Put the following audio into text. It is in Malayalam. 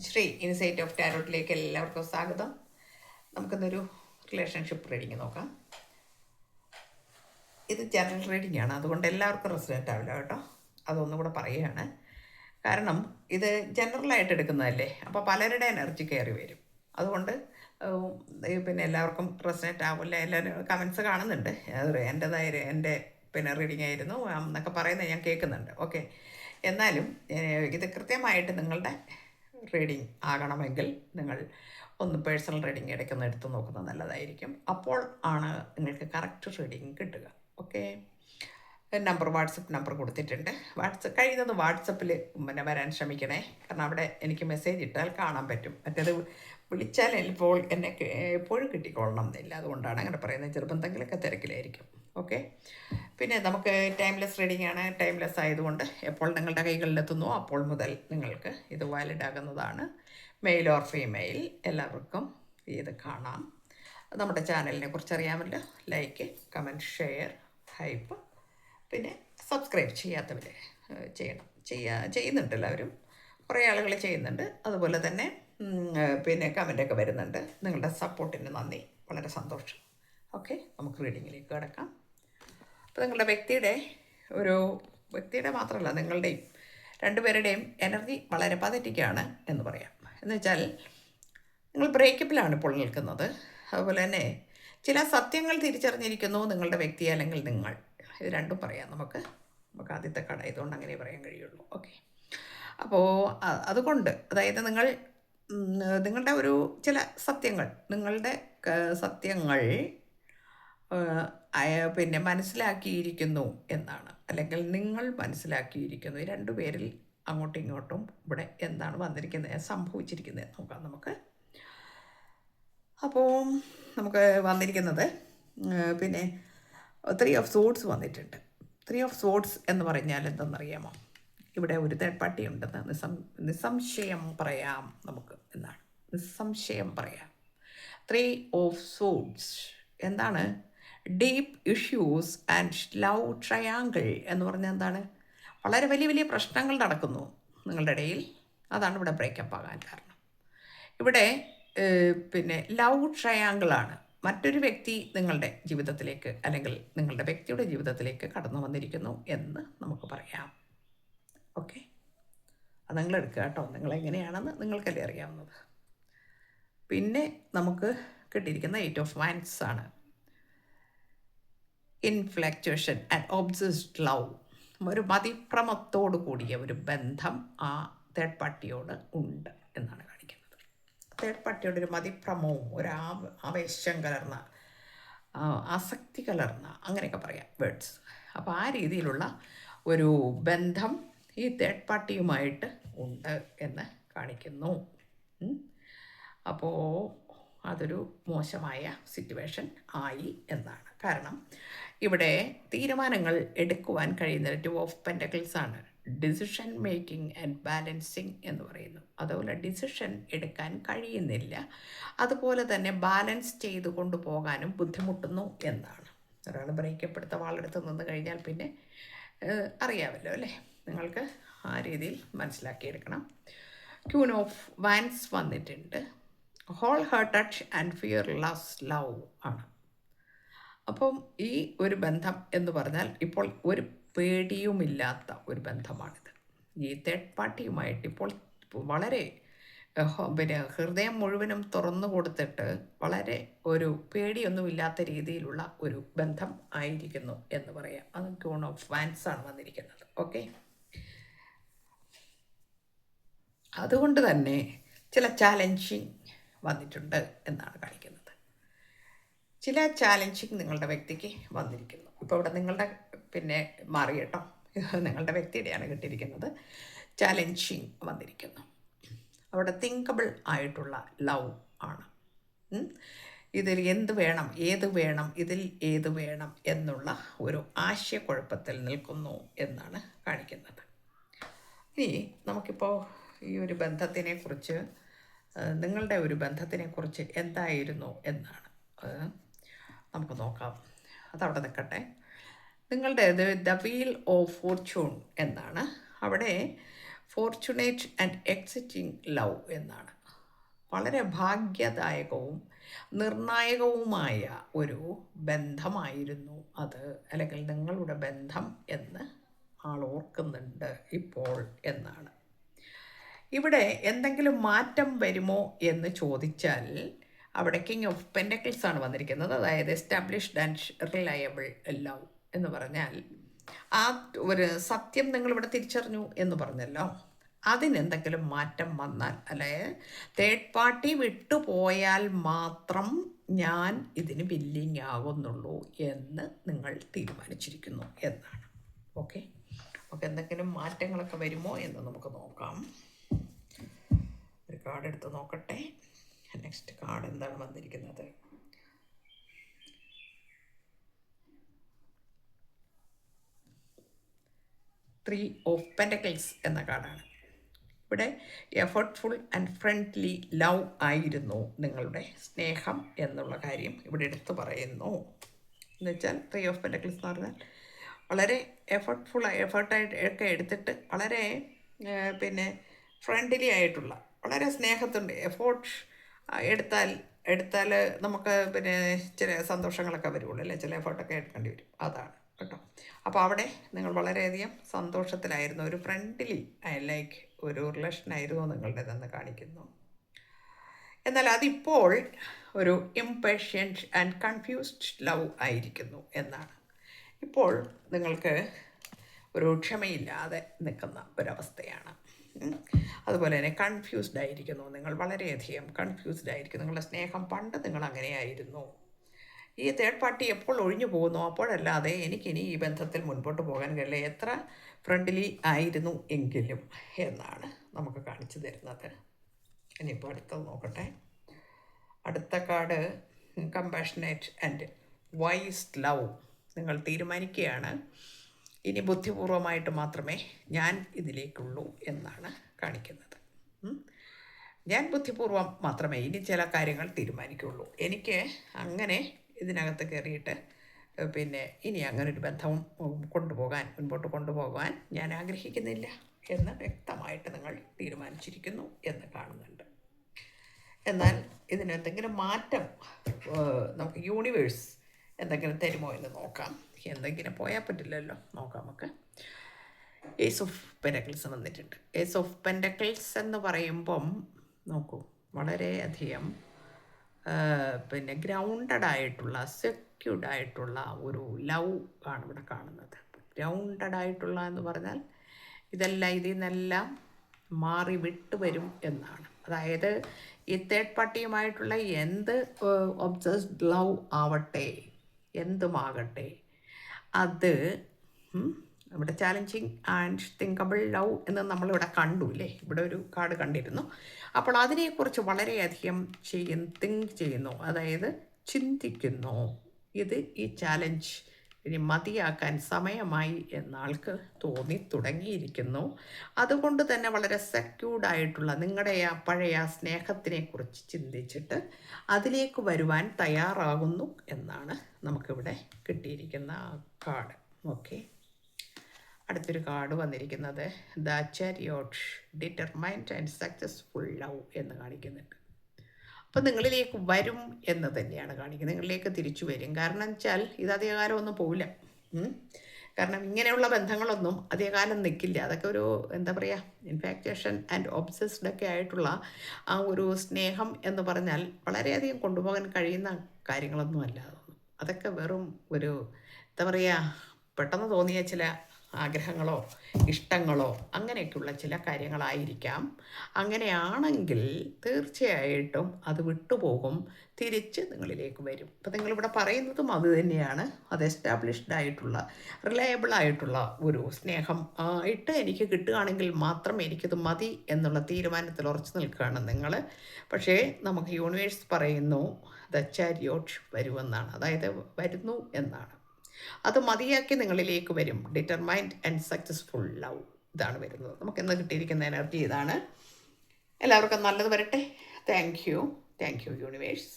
ശ്രീ ഇൻസൈറ്റ് ഓഫ് ടാരോട്ടിലേക്ക് എല്ലാവർക്കും സ്വാഗതം. നമുക്കിന്നൊരു റിലേഷൻഷിപ്പ് റീഡിങ് നോക്കാം. ഇത് ജനറൽ റീഡിംഗ് ആണ്, അതുകൊണ്ട് എല്ലാവർക്കും റെസിഡൻ്റ് ആവില്ല കേട്ടോ. അതൊന്നും കൂടെ പറയുകയാണ്. കാരണം ഇത് ജനറലായിട്ട് എടുക്കുന്നതല്ലേ, അപ്പോൾ പലരുടെ എനർജി കയറി വരും. അതുകൊണ്ട് പിന്നെ എല്ലാവർക്കും റെസിഡൻ്റ് ആവില്ല. എല്ലാവരും കമൻസ് കാണുന്നുണ്ട്, എൻ്റെ റീഡിംഗ് ആയിരുന്നു എന്നൊക്കെ പറയുന്നത് ഞാൻ കേൾക്കുന്നുണ്ട്. ഓക്കെ, എന്നാലും ഇത് കൃത്യമായിട്ട് നിങ്ങളുടെ റീഡിംഗ് ആകണമെങ്കിൽ നിങ്ങൾ ഒന്ന് പേഴ്സണൽ റീഡിംഗ് ഇടയ്ക്കൊന്ന് എടുത്ത് നോക്കുന്നത് നല്ലതായിരിക്കും. അപ്പോൾ ആണ് നിങ്ങൾക്ക് കറക്റ്റ് റീഡിംഗ് കിട്ടുക. ഓക്കെ, നമ്പർ വാട്സപ്പ് നമ്പർ കൊടുത്തിട്ടുണ്ട്. കഴിയുന്നത് വാട്സപ്പിൽ വരാൻ ശ്രമിക്കണേ, കാരണം അവിടെ എനിക്ക് മെസ്സേജ് ഇട്ടാൽ കാണാൻ പറ്റും. മറ്റേത് വിളിച്ചാൽ ഇപ്പോൾ എന്നെ എപ്പോഴും കിട്ടിക്കൊള്ളണം എന്നില്ല, അതുകൊണ്ടാണ് അങ്ങനെ പറയുന്നത്. ചിലപ്പോൾ എന്തെങ്കിലുമൊക്കെ തിരക്കിലായിരിക്കും. ഓക്കെ, പിന്നെ നമുക്ക് ടൈംലെസ് റീഡിംഗ് ആണ്. ടൈംലെസ് ആയതുകൊണ്ട് എപ്പോൾ നിങ്ങളുടെ കൈകളിലെത്തുന്നോ അപ്പോൾ മുതൽ നിങ്ങൾക്ക് ഇത് വാലിഡ് ആകുന്നതാണ്. മെയിൽ ഓർ ഫീമെയിൽ എല്ലാവർക്കും ഇത് കാണാം. നമ്മുടെ ചാനലിനെ കുറിച്ച് അറിയാമല്ലോ. ലൈക്ക്, കമൻറ്റ്, ഷെയർ, ഹൈപ്പ്, പിന്നെ സബ്സ്ക്രൈബ് ചെയ്യാത്തവർ ചെയ്യുന്നുണ്ട്. എല്ലാവരും കുറേ ആളുകൾ ചെയ്യുന്നുണ്ട്. അതുപോലെ തന്നെ പിന്നെ കമൻ്റൊക്കെ വരുന്നുണ്ട്. നിങ്ങളുടെ സപ്പോർട്ടിന് നന്ദി, വളരെ സന്തോഷം. ഓക്കെ, നമുക്ക് റീഡിങ്ങിലേക്ക് കിടക്കാം. അപ്പോൾ നിങ്ങളുടെ വ്യക്തിയുടെ മാത്രമല്ല, നിങ്ങളുടെയും രണ്ടുപേരുടെയും എനർജി വളരെ പതറ്റിക്കാണ് എന്ന് പറയാം. എന്ന് വെച്ചാൽ നിങ്ങൾ ബ്രേക്കപ്പിലാണ് ഇപ്പോൾ നിൽക്കുന്നത്. അതുപോലെ തന്നെ ചില സത്യങ്ങൾ തിരിച്ചറിഞ്ഞിരിക്കുന്നു നിങ്ങളുടെ വ്യക്തി, അല്ലെങ്കിൽ നിങ്ങൾ. ഇത് രണ്ടും പറയാം. നമുക്ക് ആദ്യത്തെ കട ഇതുകൊണ്ട് അങ്ങനെ പറയാൻ കഴിയുള്ളൂ. ഓക്കെ, അപ്പോൾ അതുകൊണ്ട് അതായത് നിങ്ങളുടെ ഒരു ചില നിങ്ങളുടെ സത്യങ്ങൾ പിന്നെ മനസ്സിലാക്കിയിരിക്കുന്നു എന്നാണ്, അല്ലെങ്കിൽ നിങ്ങൾ മനസ്സിലാക്കിയിരിക്കുന്നു. ഈ രണ്ടുപേരിൽ അങ്ങോട്ടും ഇങ്ങോട്ടും ഇവിടെ എന്താണ് സംഭവിച്ചിരിക്കുന്നത് നോക്കാം നമുക്ക്. അപ്പോൾ നമുക്ക് വന്നിരിക്കുന്നത് പിന്നെ 3 ഓഫ് സോഡ്സ് വന്നിട്ടുണ്ട്. 3 ഓഫ് സോഡ്സ് എന്ന് പറഞ്ഞാൽ എന്തെന്നറിയാമോ? ഇവിടെ ഒരു തേർഡ് പാർട്ടി ഉണ്ടെന്ന് നിസ്സംശയം പറയാം നമുക്ക് എന്നാണ്. നിസ്സംശയം പറയാം. 3 ഓഫ് സോഡ്സ് എന്താണ്? Deep issues and love triangle എന്ന് പറഞ്ഞാൽ എന്താണ്? വളരെ വലിയ വലിയ പ്രശ്നങ്ങൾ നടക്കുന്നു നിങ്ങളുടെ ഇടയിൽ. അതാണ് ഇവിടെ ബ്രേക്കപ്പ് ആകാൻ കാരണം. ഇവിടെ പിന്നെ ലവ് ട്രയാങ്കിളാണ്. മറ്റൊരു വ്യക്തി നിങ്ങളുടെ ജീവിതത്തിലേക്ക്, അല്ലെങ്കിൽ നിങ്ങളുടെ വ്യക്തിയുടെ ജീവിതത്തിലേക്ക് കടന്നു വന്നിരിക്കുന്നു എന്ന് നമുക്ക് പറയാം. ഓക്കെ, അത് നിങ്ങൾ എടുക്കുക കേട്ടോ. നിങ്ങളെങ്ങനെയാണെന്ന് നിങ്ങൾക്കല്ലേ അറിയാവുന്നത്. പിന്നെ നമുക്ക് കിട്ടിയിരിക്കുന്ന 8 ഓഫ് വാൻസ് ആണ്. ഇൻഫ്ലക്ച്വേഷൻ ആൻഡ് ഒബ്സസ്ഡ് ലവ്. ഒരു മതിഭ്രമത്തോടു കൂടിയ ഒരു ബന്ധം ആ തേർഡ് പാർട്ടിയോട് ഉണ്ട് എന്നാണ് കാണിക്കുന്നത്. തേർഡ് പാർട്ടിയോട് ഒരു മതിഭ്രമവും ഒരു ആവേശം കലർന്ന, ആസക്തി കലർന്ന, അങ്ങനെയൊക്കെ പറയാം വേർഡ്സ്. അപ്പോൾ ആ രീതിയിലുള്ള ഒരു ബന്ധം ഈ തേർഡ് പാർട്ടിയുമായിട്ട് ഉണ്ട് എന്ന് കാണിക്കുന്നു. അപ്പോൾ അതൊരു മോശമായ സിറ്റുവേഷൻ ആയി എന്നാണ്. കാരണം ഇവിടെ തീരുമാനങ്ങൾ എടുക്കുവാൻ കഴിയുന്ന 2 ഓഫ് പെൻറ്റക്കിൾസ് ആണ്. ഡിസിഷൻ മേക്കിംഗ് ആൻഡ് ബാലൻസിങ് എന്ന് പറയുന്നു. അതുപോലെ ഡിസിഷൻ എടുക്കാൻ കഴിയുന്നില്ല, അതുപോലെ തന്നെ ബാലൻസ് ചെയ്ത് കൊണ്ടുപോകാനും ബുദ്ധിമുട്ടുന്നു എന്നാണ്. ഒരാൾ ബ്രേക്കപ്പ് എടുത്ത ആളെടുത്ത് നിന്ന് കഴിഞ്ഞാൽ പിന്നെ അറിയാമല്ലോ അല്ലേ, നിങ്ങൾക്ക് ആ രീതിയിൽ മനസ്സിലാക്കിയെടുക്കണം. ക്യൂൻ ഓഫ് വാൻസ് വന്നിട്ടുണ്ട്. Wholehearted and fearless love ആണ്. അപ്പം ഈ ഒരു ബന്ധം എന്ന് പറഞ്ഞാൽ ഇപ്പോൾ ഒരു പേടിയുമില്ലാത്ത ഒരു ബന്ധമാണിത്. ഈ തേർഡ് പാർട്ടിയുമായിട്ട് ഇപ്പോൾ വളരെ പിന്നെ ഹൃദയം മുഴുവനും തുറന്നു കൊടുത്തിട്ട് വളരെ ഒരു പേടിയൊന്നുമില്ലാത്ത രീതിയിലുള്ള ഒരു ബന്ധം ആയിരിക്കുന്നു എന്ന് പറയാം. അത് ക്യൂൺ ഓഫ് വാൻസ് ആണ് വന്നിരിക്കുന്നത്. ഓക്കെ, അതുകൊണ്ട് തന്നെ ചില ചാലഞ്ചിങ് വന്നിട്ടുണ്ട് എന്നാണ് കാണിക്കുന്നത്. ചില ചാലഞ്ചിങ് നിങ്ങളുടെ വ്യക്തിക്ക് വന്നിരിക്കുന്നു. ഇപ്പോൾ ഇവിടെ നിങ്ങളുടെ മാറി കേട്ടോ, നിങ്ങളുടെ വ്യക്തിയുടെയാണ് കിട്ടിയിരിക്കുന്നത്. ചാലഞ്ചിങ് വന്നിരിക്കുന്നു. അവിടെ തിങ്കബിൾ ആയിട്ടുള്ള ലവ് ആണ്. ഇതിൽ എന്ത് വേണം, ഇതിൽ ഏത് വേണം എന്നുള്ള ഒരു ആശയക്കുഴപ്പത്തിൽ നിൽക്കുന്നു എന്നാണ് കാണിക്കുന്നത്. ഇനി നമുക്കിപ്പോൾ ഈ ഒരു ബന്ധത്തിനെക്കുറിച്ച്, നിങ്ങളുടെ ഒരു ബന്ധത്തിനെക്കുറിച്ച് എന്തായിരുന്നു എന്നാണ് നമുക്ക് നോക്കാം. അതവിടെ നിൽക്കട്ടെ. നിങ്ങളുടെ ദ വീൽ ഓഫ് ഫോർച്യൂൺ എന്നാണ്. അവിടെ ഫോർച്യുനേറ്റ് ആൻഡ് എക്സിറ്റിംഗ് ലവ് എന്നാണ്. വളരെ ഭാഗ്യദായകവും നിർണായകവുമായ ഒരു ബന്ധമായിരുന്നു അത്, അല്ലെങ്കിൽ നിങ്ങളുടെ ബന്ധം എന്ന് ആൾ ഓർക്കുന്നുണ്ട് ഇപ്പോൾ എന്നാണ്. ഇവിടെ എന്തെങ്കിലും മാറ്റം വരുമോ എന്ന് ചോദിച്ചാൽ അവിടെ കിങ് ഓഫ് പെൻറ്റക്കിൾസ് ആണ് വന്നിരിക്കുന്നത്. അതായത് എസ്റ്റാബ്ലിഷ്ഡ് ആൻഡ് റിലയബിൾ ലവ് എന്ന് പറഞ്ഞാൽ ആ ഒരു സത്യം നിങ്ങളിവിടെ തിരിച്ചറിഞ്ഞു എന്ന് പറഞ്ഞല്ലോ, അതിനെന്തെങ്കിലും മാറ്റം വന്നാൽ, അല്ലെങ്കിൽ തേർഡ് പാർട്ടി വിട്ടുപോയാൽ മാത്രം ഞാൻ ഇതിന് ബില്ലിങ് ആകുന്നുള്ളൂ എന്ന് നിങ്ങൾ തീരുമാനിച്ചിരിക്കുന്നു എന്നാണ്. ഓക്കെ, എന്തെങ്കിലും മാറ്റങ്ങളൊക്കെ വരുമോ എന്ന് നമുക്ക് നോക്കാം. ഒരു കാർഡ് എടുത്ത് നോക്കട്ടെ. നെക്സ്റ്റ് കാർഡ് എന്താണ് വന്നിരിക്കുന്നത്? ത്രീ ഓഫ് പെൻറ്റക്കിൾസ് എന്ന കാർഡാണ്. ഇവിടെ എഫർട്ട്ഫുൾ ആൻഡ് ഫ്രണ്ട്ലി ലവ് ആയിരുന്നു നിങ്ങളുടെ സ്നേഹം എന്നുള്ള കാര്യം ഇവിടെ എടുത്തു പറയുന്നു. എന്നുവെച്ചാൽ ത്രീ ഓഫ് പെൻറ്റക്കിൾസ് എന്ന് പറഞ്ഞാൽ വളരെ എഫർട്ടായിട്ട് ഒക്കെ എടുത്തിട്ട് വളരെ ഫ്രണ്ട്ലി ആയിട്ടുള്ള, വളരെ സ്നേഹത്തിൻ്റെ എഫോർട്ട് എടുത്താൽ നമുക്ക് ചില സന്തോഷങ്ങളൊക്കെ വരുള്ളൂ അല്ലേ, ചില എഫേർട്ടൊക്കെ എടുക്കേണ്ടി വരും, അതാണ് കേട്ടോ. അപ്പോൾ അവിടെ നിങ്ങൾ വളരെയധികം സന്തോഷത്തിലായിരുന്നു, ഒരു ഫ്രണ്ട്ലി ലൈക്ക് ഒരു റിലേഷനായിരുന്നു നിങ്ങളുടേതെന്ന് കാണിക്കുന്നു. എന്നാൽ അതിപ്പോൾ ഒരു ഇംപേഷ്യൻറ്റ് ആൻഡ് കൺഫ്യൂസ്ഡ് ലവ് ആയിരിക്കുന്നു എന്നാണ്. ഇപ്പോൾ നിങ്ങൾക്ക് ഒരു ക്ഷമയില്ലാതെ നിൽക്കുന്ന ഒരവസ്ഥയാണ്. അതുപോലെ തന്നെ കൺഫ്യൂസ്ഡ് ആയിരിക്കുന്നു, നിങ്ങൾ വളരെയധികം കൺഫ്യൂസ്ഡ് ആയിരിക്കും. നിങ്ങളുടെ സ്നേഹം പണ്ട് നിങ്ങൾ അങ്ങനെയായിരുന്നു. ഈ തേർഡ് പാർട്ടി എപ്പോൾ ഒഴിഞ്ഞു പോകുന്നു അപ്പോഴല്ലാതെ എനിക്കിനി ഈ ബന്ധത്തിൽ മുൻപോട്ട് പോകാൻ കഴിയില്ല, എത്ര ഫ്രണ്ട്ലി ആയിരുന്നു എങ്കിലും എന്നാണ് നമുക്ക് കാണിച്ചു തരുന്നത്. ഇനിയിപ്പോൾ അടുത്തത് നോക്കട്ടെ. അടുത്ത card compassionate and wise love. നിങ്ങൾ തീരുമാനിക്കുകയാണ് ഇനി ബുദ്ധിപൂർവമായിട്ട് മാത്രമേ ഞാൻ ഇതിലേക്കുള്ളൂ എന്നാണ് കാണിക്കുന്നത്. ഞാൻ ബുദ്ധിപൂർവം മാത്രമേ ഇനി ചില കാര്യങ്ങൾ തീരുമാനിക്കുള്ളൂ, എനിക്ക് അങ്ങനെ ഇതിനകത്ത് കയറിയിട്ട് ഇനി അങ്ങനൊരു ബന്ധം മുൻപോട്ട് കൊണ്ടുപോകാൻ ഞാൻ ആഗ്രഹിക്കുന്നില്ല എന്ന് വ്യക്തമായിട്ട് നിങ്ങൾ തീരുമാനിച്ചിരിക്കുന്നു എന്ന് കാണുന്നുണ്ട്. എന്നാൽ ഇതിനെന്തെങ്കിലും മാറ്റം നമുക്ക് യൂണിവേഴ്സ് എന്തെങ്കിലും തരുമോ എന്ന് നോക്കാം. എന്തെങ്കിലും പോയാൽ പറ്റില്ലല്ലോ, നോക്കാം നമുക്ക്. ഏസ് ഓഫ് പെൻറ്റക്കിൾസ് വന്നിട്ടുണ്ട്. ഏസ് ഓഫ് പെൻറ്റക്കിൾസ് എന്ന് പറയുമ്പം നോക്കൂ, വളരെയധികം ഗ്രൗണ്ടഡായിട്ടുള്ള, സെക്യൂർഡായിട്ടുള്ള ഒരു ലവ് ആണ് ഇവിടെ കാണുന്നത്. ഗ്രൗണ്ടഡായിട്ടുള്ള എന്ന് പറഞ്ഞാൽ ഇതിൽ നിന്നെല്ലാം മാറി വിട്ടുവരും എന്നാണ്. അതായത് ഈ തേർഡ് പാർട്ടിയുമായിട്ടുള്ള എന്ത് ഒബ്സസ്ഡ് ലവ് ആവട്ടെ, എന്തുമാകട്ടെ, അത് ഇവിടെ ചാലഞ്ചിങ് ആൻഡ് തിങ്കബിൾ ലവ് എന്ന് നമ്മളിവിടെ കണ്ടു അല്ലേ, ഇവിടെ ഒരു കാർഡ് കണ്ടിരുന്നു. അപ്പോൾ അതിനെക്കുറിച്ച് വളരെയധികം തിങ്ക് ചെയ്യുന്നു, അതായത് ചിന്തിക്കുന്നു. ഈ ചാലഞ്ച് ഇനി മതിയാക്കാൻ സമയമായി എന്നാൾക്ക് തോന്നി തുടങ്ങിയിരിക്കുന്നു. അതുകൊണ്ട് തന്നെ വളരെ സെക്യൂർഡായിട്ടുള്ള നിങ്ങളുടെ ആ പഴയ സ്നേഹത്തിനെക്കുറിച്ച് ചിന്തിച്ചിട്ട് അതിലേക്ക് വരുവാൻ തയ്യാറാകുന്നു എന്നാണ് നമുക്കിവിടെ കിട്ടിയിരിക്കുന്ന കാർഡ്. ഓക്കെ, അടുത്തൊരു കാർഡ് വന്നിരിക്കുന്നത് the ചാരിയോട്ട്, determined and successful love എന്ന് കാണിക്കുന്നുണ്ട്. അപ്പോൾ നിങ്ങളിലേക്ക് വരും എന്ന് തന്നെയാണ് കാണിക്കുന്നത്, നിങ്ങളിലേക്ക് തിരിച്ചു വരും. കാരണം വെച്ചാൽ ഇത് അധികകാലം ഒന്നും പോവില്ല. കാരണം ഇങ്ങനെയുള്ള ബന്ധങ്ങളൊന്നും അധികകാലം നിൽക്കില്ല. അതൊക്കെ ഒരു എന്താ പറയുക, ഇൻഫാക്ച്വേഷൻ ആൻഡ് ഒബ്സസ്ഡ് ഒക്കെ ആയിട്ടുള്ള ആ ഒരു സ്നേഹം എന്ന് പറഞ്ഞാൽ വളരെയധികം കൊണ്ടുപോകാൻ കഴിയുന്ന കാര്യങ്ങളൊന്നും അല്ല. അതൊക്കെ വെറും ഒരു എന്താ പറയുക, പെട്ടെന്ന് തോന്നിയ ചില ആഗ്രഹങ്ങളോ ഇഷ്ടങ്ങളോ അങ്ങനെയൊക്കെയുള്ള ചില കാര്യങ്ങളായിരിക്കാം. അങ്ങനെയാണെങ്കിൽ തീർച്ചയായിട്ടും അത് വിട്ടുപോകും, തിരിച്ച് നിങ്ങളിലേക്ക് വരും. അപ്പം നിങ്ങളിവിടെ പറയുന്നതും അത് തന്നെയാണ്. അത് എസ്റ്റാബ്ലിഷ്ഡ് ആയിട്ടുള്ള, റിലയബിൾ ആയിട്ടുള്ള ഒരു സ്നേഹം ആയിട്ട് എനിക്ക് കിട്ടുകയാണെങ്കിൽ മാത്രം എനിക്കത് മതി എന്നുള്ള തീരുമാനത്തിൽ ഉറച്ചു നിൽക്കുകയാണ് നിങ്ങൾ. പക്ഷേ നമുക്ക് യൂണിവേഴ്സ് പറയുന്നു ദ ചാരിയോട്ട് വരുമെന്നാണ്, അതായത് വരുന്നു എന്നാണ്. അത് മതിയാക്കി നിങ്ങളിലേക്ക് വരും. ഡിറ്റർമൈൻഡ് ആൻഡ് സക്സസ്ഫുൾ ലവ്, ഇതാണ് വരുന്നത്. നമുക്ക് ഇന്ന് കിട്ടിയിരിക്കുന്ന എനർജി ഇതാണ്. എല്ലാവർക്കും നല്ലത് വരട്ടെ. Thank you universe.